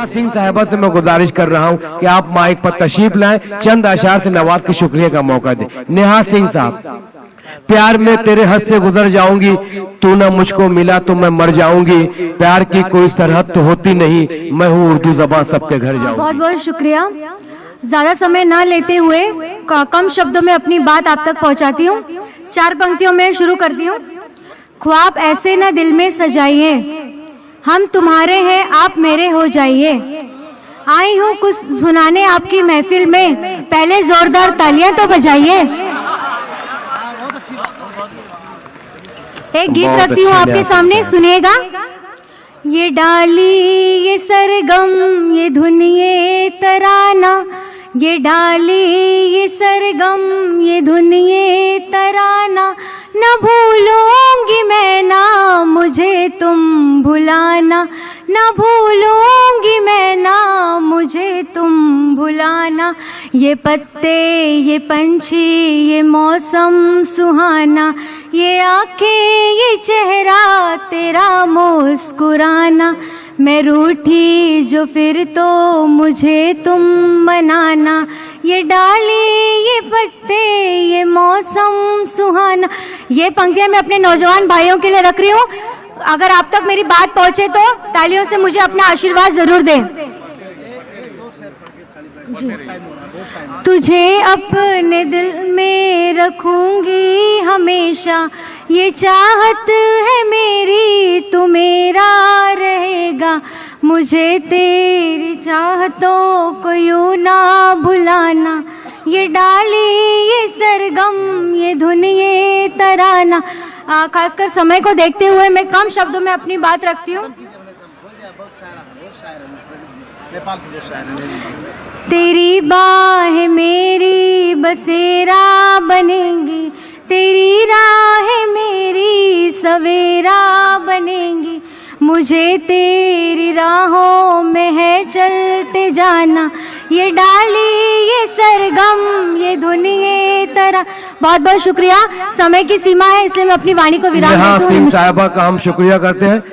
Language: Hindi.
नेहा सिंह साहिबा से मैं गुजारिश कर रहा हूं कि आप माइक पर तशरीफ लाएं, चंद अशार से नवाज के शुक्रिया का मौका दें। नेहा सिंह साहब, प्यार में तेरे हद से गुजर जाऊंगी, तू ना मुझको मिला तो मैं मर जाऊंगी, प्यार की कोई सरहद तो होती नहीं, मैं हूँ उर्दू जबान सबके घर जाऊंगी। बहुत बहुत शुक्रिया। ज्यादा समय ना लेते हुए कम शब्दों में अपनी बात आप तक पहुंचाती हूँ। 4 पंक्तियों में शुरू करती हूँ। ख्वाब ऐसे ना दिल में सजाइए, हम तुम्हारे हैं आप मेरे हो जाइए, आई हूँ कुछ सुनाने आपकी महफिल में, पहले जोरदार तालियां तो बजाइए। एक गीत रखती हूँ आपके सामने, सुनिएगा। ये डाली ये सरगम ये धुन ये तराना, ये डाली ये सरगम ये धुन ये तराना, न भूलूंगी मैं ना मुझे तुम भुलाना, न भूलूंगी मैं ना मुझे तुम भुलाना। ये पत्ते ये पंछी ये मौसम सुहाना, ये आंखें ये चेहरा तेरा मुस्कुराना, मैं रूठी जो फिर तो मुझे तुम मनाना, ये डाली ये पत्ते ये मौसम सुहाना। ये पंक्तियां मैं अपने नौजवान भाइयों के लिए रख रही हूँ। अगर आप तक मेरी बात पहुंचे तो तालियों से मुझे अपना आशीर्वाद जरूर दें। जी। तुझे अपने दिल में रखूंगी हमेशा, ये चाहत है मेरी तू मेरा रहेगा, मुझे तेरी चाहतों को यूं ना भुलाना, ये डाली ये सरगम ये धुन ये तराना। खासकर समय को देखते हुए मैं कम शब्दों में अपनी बात रखती हूँ। तेरी बाहें मेरी बसेरा बनेंगी, तेरी राहें मेरी सवेरा बनेंगी, मुझे तेरी राहों में है चलते जाना, ये डाली ये सरगम ये धुन ये तरह। बहुत बहुत शुक्रिया। समय की सीमा है इसलिए मैं अपनी वाणी को विराम देती हूँ। नेहा सिंह साहिबा का हम शुक्रिया करते हैं।